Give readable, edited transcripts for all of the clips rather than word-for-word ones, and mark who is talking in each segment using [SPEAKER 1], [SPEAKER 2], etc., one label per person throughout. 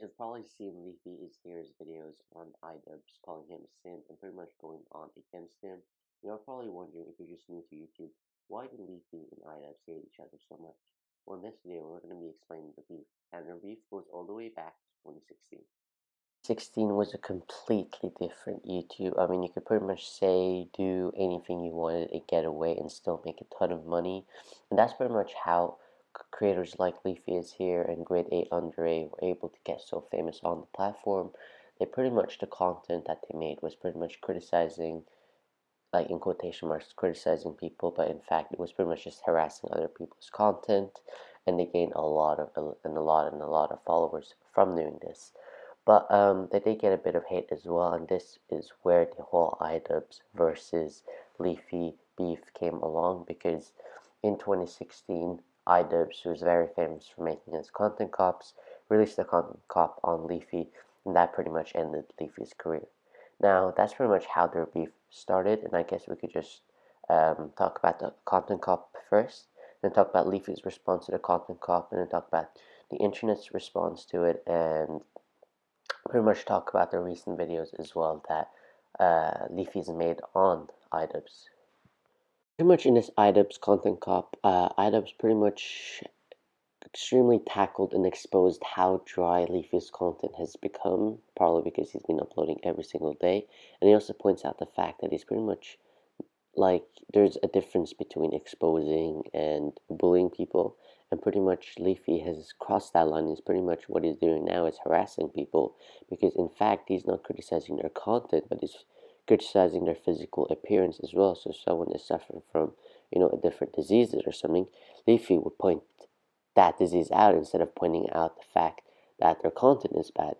[SPEAKER 1] You've probably seen Leafy is here's videos on Idubbbz calling him simp and pretty much going on against him. You're probably wondering if you're just new to YouTube, why do Leafy and Idubbbz hate each other so much? Well, in this video, we're going to be explaining the beef, and the beef goes all the way back to 2016. 16 was a completely different YouTube. I mean, you could pretty much say, do anything you wanted and get away and still make a ton of money. And that's pretty much how creators like Leafy is here and Grade 8 Under A were able to get so famous on the platform. They pretty much, the content that they made was pretty much criticizing, like in quotation marks, criticizing people, but in fact it was pretty much just harassing other people's content, and they gained a lot of followers from doing this. But they did get a bit of hate as well, and this is where the whole Idubbbz versus Leafy beef came along, because in 2016, Idubbbz, who was very famous for making his content cops, released a content cop on Leafy, and that pretty much ended Leafy's career. Now, that's pretty much how their beef started, and I guess we could just talk about the content cop first, then talk about Leafy's response to the content cop, and then talk about the internet's response to it, and pretty much talk about the recent videos as well that Leafy's made on Idubbbz. Pretty much in this Idubbbz content cop, Idubbbz pretty much extremely tackled and exposed how dry Leafy's content has become, probably because he's been uploading every single day. And he also points out the fact that he's pretty much like, there's a difference between exposing and bullying people, and pretty much Leafy has crossed that line. Is pretty much what he's doing now is harassing people, because in fact he's not criticizing their content, but he's criticizing their physical appearance as well. So if someone is suffering from, a different diseases or something, Leafy would point that disease out instead of pointing out the fact that their content is bad.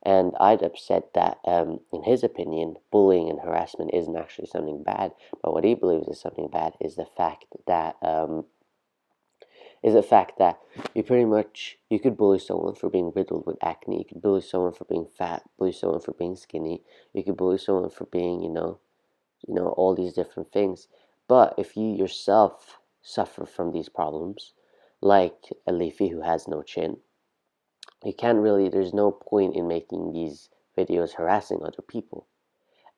[SPEAKER 1] And Idubbbz said that, in his opinion, bullying and harassment isn't actually something bad, but what he believes is something bad is the fact that you could bully someone for being riddled with acne, you could bully someone for being fat, bully someone for being skinny, you could bully someone for being, all these different things. But if you yourself suffer from these problems, like a Leafy who has no chin, you can't really, there's no point in making these videos harassing other people.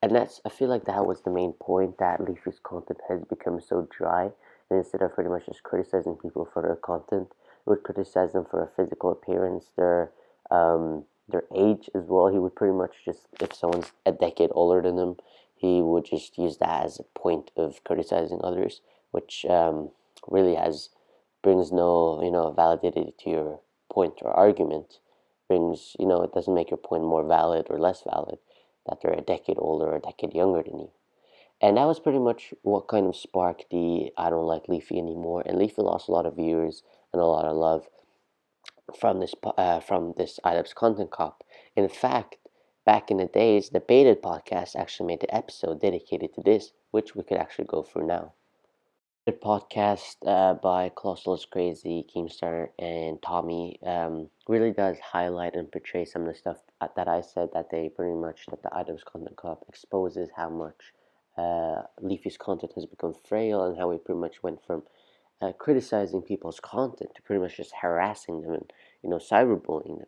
[SPEAKER 1] And I feel like that was the main point, that Leafy's content has become so dry, and instead of pretty much just criticizing people for their content, he would criticize them for their physical appearance, their age as well. He would pretty much just, if someone's a decade older than him, he would just use that as a point of criticizing others, which really brings no, validity to your point or argument. Brings, it doesn't make your point more valid or less valid that they're a decade older or a decade younger than you. And that was pretty much what kind of sparked the I don't like Leafy anymore. And Leafy lost a lot of viewers and a lot of love from this Idubbbz content cop. In fact, back in the days, the Baited podcast actually made an episode dedicated to this, which we could actually go through now. The podcast by Colossal's Crazy, Keemstar, and Tommy really does highlight and portray some of the stuff that I said, that they pretty much, that the Idubbbz Content Cup exposes how much Leafy's content has become frail, and how we pretty much went from criticizing people's content to pretty much just harassing them and, cyberbullying them.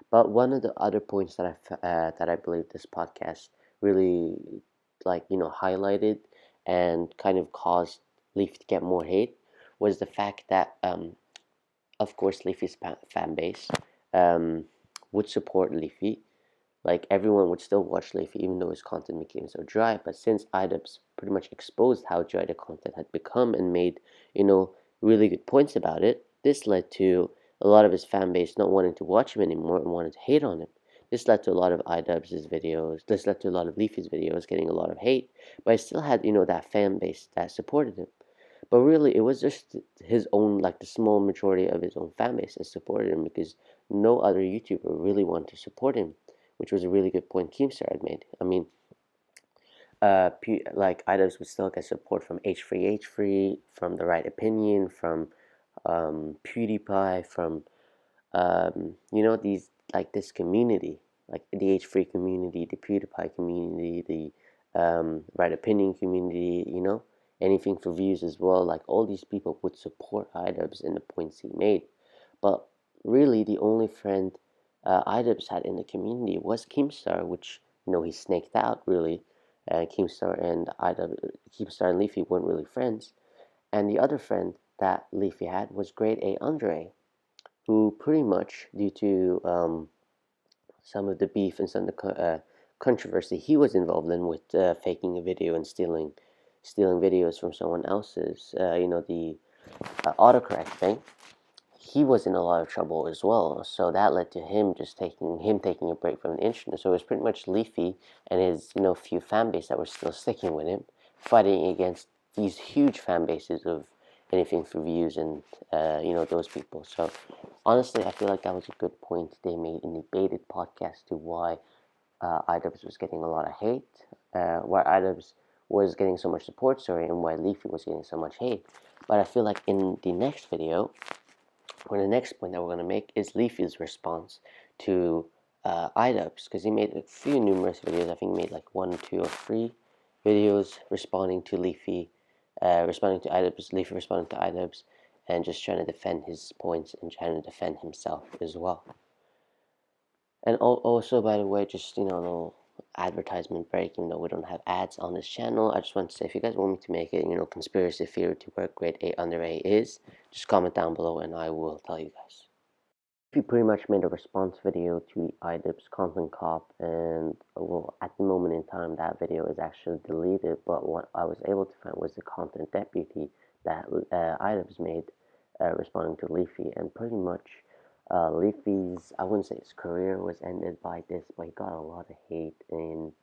[SPEAKER 1] But one of the other points that I believe this podcast really, highlighted and kind of caused Leafy to get more hate was the fact that, of course, Leafy's fan base would support Leafy. Like, everyone would still watch Leafy even though his content became so dry. But since Idubbbz pretty much exposed how dry the content had become and made, really good points about it, this led to a lot of his fan base not wanting to watch him anymore and wanted to hate on him. This led to a lot of Idubbbz's videos. This led to a lot of Leafy's videos getting a lot of hate. But I still had, that fan base that supported him. But really, it was just his own, like the small majority of his own fan base that supported him, because no other YouTuber really wanted to support him, which was a really good point Keemstar had made. I mean, like Idubbbz would still get support from H3, from The Right Opinion, from PewDiePie, from these, like, this community, like the H3 community, the PewDiePie community, the Right Opinion community, anything for views as well. Like, all these people would support Idubbbz in the points he made. But really, the only friend Idubbbz had in the community was Keemstar, which he snaked out really. Keemstar and Leafy weren't really friends, and the other friend that Leafy had was Grade A Andre, who pretty much, due to some of the beef and some of the controversy he was involved in with faking a video and stealing videos from someone else's, the autocorrect thing, he was in a lot of trouble as well. So that led to him taking a break from the internet. So it was pretty much Leafy and his few fan base that were still sticking with him, fighting against these huge fan bases of anything for views and those people. So honestly, I feel like that was a good point they made in the baited podcast to why Idubbbz was getting a lot of hate, why Idubbbz was getting so much support, and why Leafy was getting so much hate. But I feel like in the next video, or the next point that we're going to make, is Leafy's response to Idubbbz, because he made a few numerous videos. I think he made like 1, 2, or 3 videos responding to Leafy, responding to Idubbbz, Leafy responding to Idubbbz, and just trying to defend his points and trying to defend himself as well. And also, by the way, just a little advertisement break. Even though we don't have ads on this channel, I just want to say, if you guys want me to make it, conspiracy theory to where Grade A Under A is, just comment down below and I will tell you guys. We pretty much made a response video to Idubbbz Content Cop, and well, at the moment in time, that video is actually deleted. But what I was able to find was the content deputy that Idubbbz made, responding to Leafy, and pretty much Leafy's, I wouldn't say his career was ended by this, but he got a lot of hate, and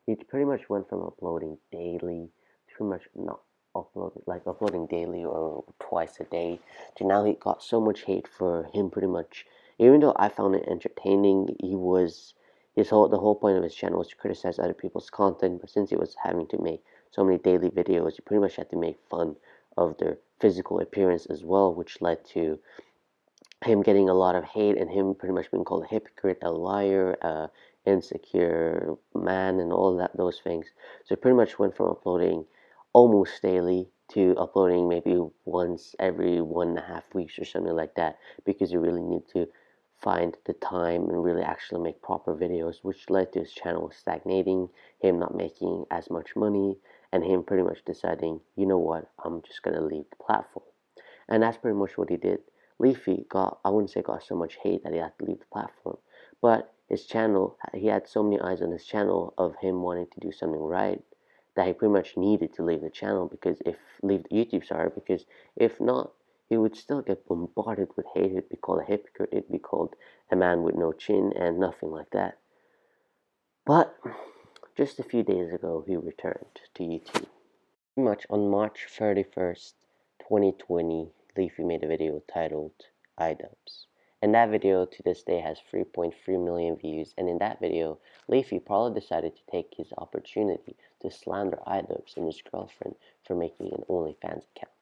[SPEAKER 1] he pretty much went from uploading daily to pretty much not uploading daily or twice a day, to now he got so much hate for him pretty much. Even though I found it entertaining, the whole point of his channel was to criticize other people's content, but since he was having to make so many daily videos, he pretty much had to make fun of their physical appearance as well, which led to him getting a lot of hate and him pretty much being called a hypocrite, a liar, insecure man, and all those things. So it pretty much went from uploading almost daily to uploading maybe once every 1.5 weeks or something like that, because you really need to find the time and really actually make proper videos, which led to his channel stagnating, him not making as much money, and him pretty much deciding, you know what, I'm just gonna leave the platform. And that's pretty much what he did. Leafy I wouldn't say got so much hate that he had to leave the platform, but his channel, he had so many eyes on his channel of him wanting to do something right, that he pretty much needed to leave the channel, leave the YouTube, sorry, because if not, he would still get bombarded with hate. He'd be called a hypocrite, it'd be called a man with no chin, and nothing like that. But just a few days ago, he returned to YouTube. Pretty much on March 31st, 2020, Leafy made a video titled Idubbbz. And that video to this day has 3.3 million views. And in that video, Leafy probably decided to take his opportunity to slander Idubbbz and his girlfriend for making an OnlyFans account.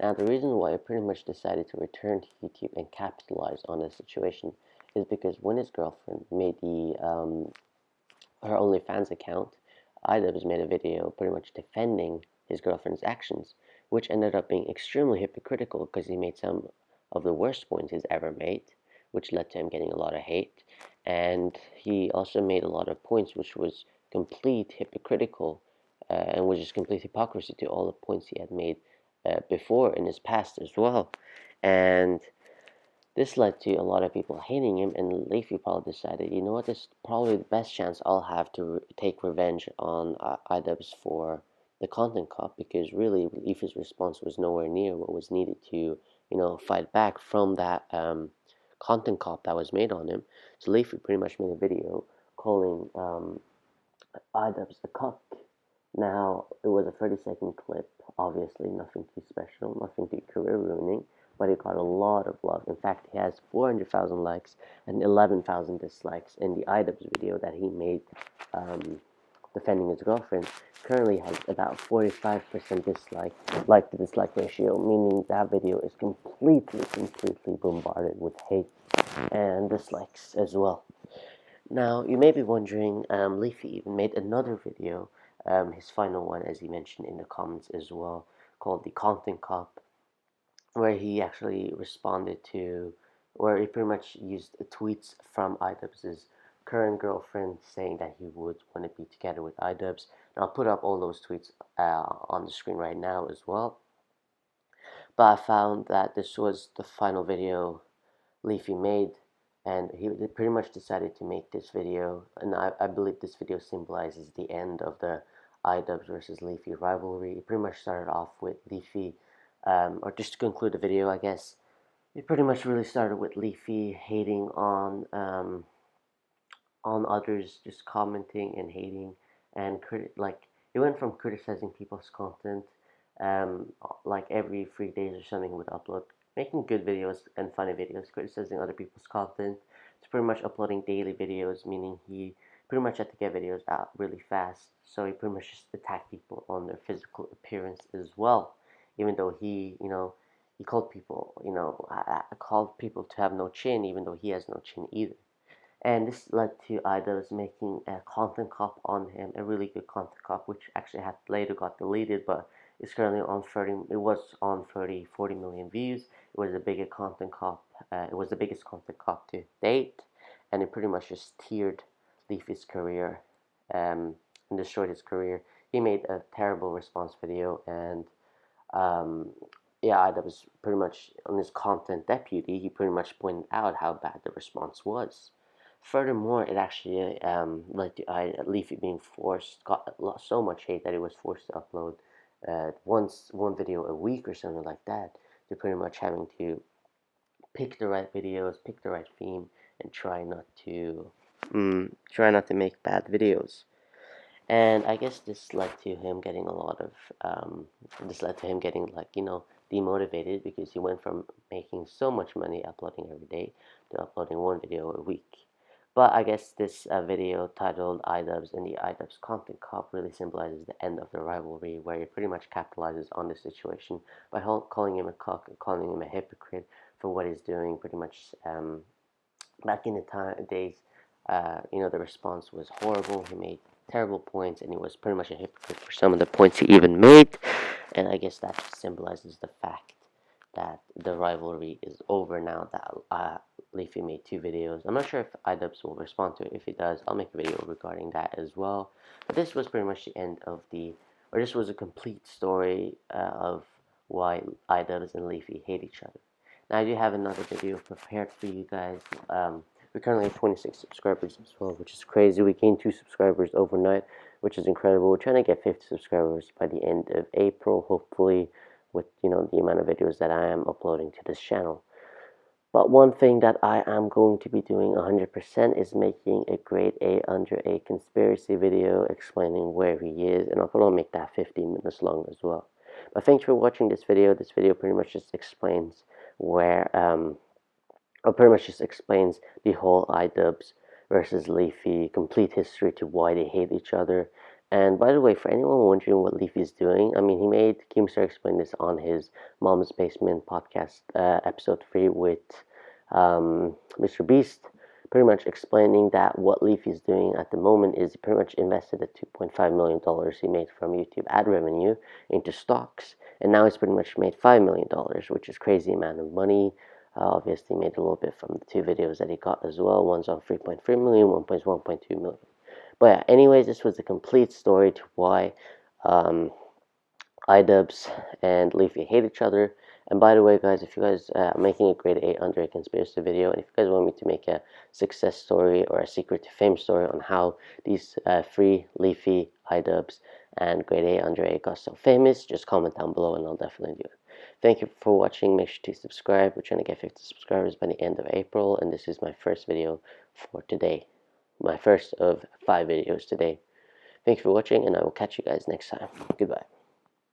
[SPEAKER 1] Now, the reason why I pretty much decided to return to YouTube and capitalize on this situation is because when his girlfriend made her OnlyFans account, Idubbbz made a video pretty much defending his girlfriend's actions, which ended up being extremely hypocritical because he made some of the worst points he's ever made, which led to him getting a lot of hate. And he also made a lot of points which was complete hypocritical and was just complete hypocrisy to all the points he had made before in his past as well. And this led to a lot of people hating him, and Leafy probably decided, you know what, this is probably the best chance I'll have to take revenge on Idubbbz for the content cop, because really Leafy's response was nowhere near what was needed to, fight back from that content cop that was made on him. So Leafy pretty much made a video calling Idubbbz the cuck. Now, it was a 30-second clip, obviously nothing too special, nothing too career ruining, but it got a lot of love. In fact, he has 400,000 likes and 11,000 dislikes, and the Idubbbz video that he made defending his girlfriend currently has about 45% like to dislike ratio, meaning that video is completely bombarded with hate and dislikes as well. Now, you may be wondering, Leafy even made another video, his final one, as he mentioned in the comments as well, called the Content Cop, where he actually responded to where he pretty much used tweets from Idubbbz's current girlfriend saying that he would want to be together with Idubbbz. And I'll put up all those tweets on the screen right now as well. But I found that this was the final video Leafy made, and he pretty much decided to make this video, and I believe this video symbolizes the end of the Idubbbz versus Leafy rivalry. It pretty much started off with Leafy, or just to conclude the video, I guess, it pretty much really started with Leafy hating on others, just commenting and hating, and like it went from criticizing people's content, like every 3 days or something would upload, making good videos and funny videos, criticizing other people's content, to pretty much uploading daily videos, meaning he pretty much had to get videos out really fast. So he pretty much just attacked people on their physical appearance as well, even though he called people, called people to have no chin, even though he has no chin either. And this led to Idubbbz making a content cop on him, a really good content cop, which actually had later got deleted, but it's currently on 40 million views. It was the biggest content cop. It was the biggest content cop to date, and it pretty much just tiered Leafy's career, and destroyed his career. He made a terrible response video, and yeah, that was pretty much on his content deputy. He pretty much pointed out how bad the response was. Furthermore, it actually led to Leafy being got so much hate that he was forced to upload one video a week or something like that. To pretty much having to pick the right videos, pick the right theme, and try not to make bad videos. And I guess this led to him getting demotivated, because he went from making so much money uploading every day to uploading one video a week. But I guess this video titled Idubbbz and the Idubbbz Content Cop really symbolizes the end of the rivalry, where he pretty much capitalizes on the situation by calling him a cock and calling him a hypocrite for what he's doing. Pretty much back in the days, the response was horrible. He made terrible points, and he was pretty much a hypocrite for some of the points he even made. And I guess that symbolizes the fact that the rivalry is over now that Leafy made 2 videos. I'm not sure if Idubbbz will respond to it. If he does, I'll make a video regarding that as well. But this was pretty much the end of this was a complete story of why Idubbbz and Leafy hate each other. Now I do have another video prepared for you guys. We currently have 26 subscribers as well, which is crazy. We gained 2 subscribers overnight, which is incredible. We're trying to get 50 subscribers by the end of April, hopefully, with the amount of videos that I am uploading to this channel. But one thing that I am going to be doing 100% is making a grade A under A conspiracy video explaining where he is, and I'll probably make that 15 minutes long as well. But thanks for watching this video. This video pretty much just explains the whole Idubbbz versus Leafy complete history to why they hate each other. And by the way, for anyone wondering what Leafy's doing, I mean, he made Keemstar explain this on his Mom's Basement podcast, episode 3 with Mr. Beast, pretty much explaining that what Leafy's doing at the moment is he pretty much invested the $2.5 million he made from YouTube ad revenue into stocks, and now he's pretty much made $5 million, which is crazy amount of money. Obviously made a little bit from the 2 videos that he got as well. One's on 3.3 million, one's 1.2 million. But yeah, anyways, this was a complete story to why Idubbbz and Leafy hate each other. And by the way, guys, if you guys are making a grade A under a conspiracy video, and if you guys want me to make a success story or a secret to fame story on how these 3, Leafy, Idubbbz, and grade A under A got so famous, just comment down below and I'll definitely do it. Thank you for watching. Make sure to subscribe. We're trying to get 50 subscribers by the end of April, and this is my first video for today. My first of 5 videos today. Thank you for watching, and I will catch you guys next time. Goodbye.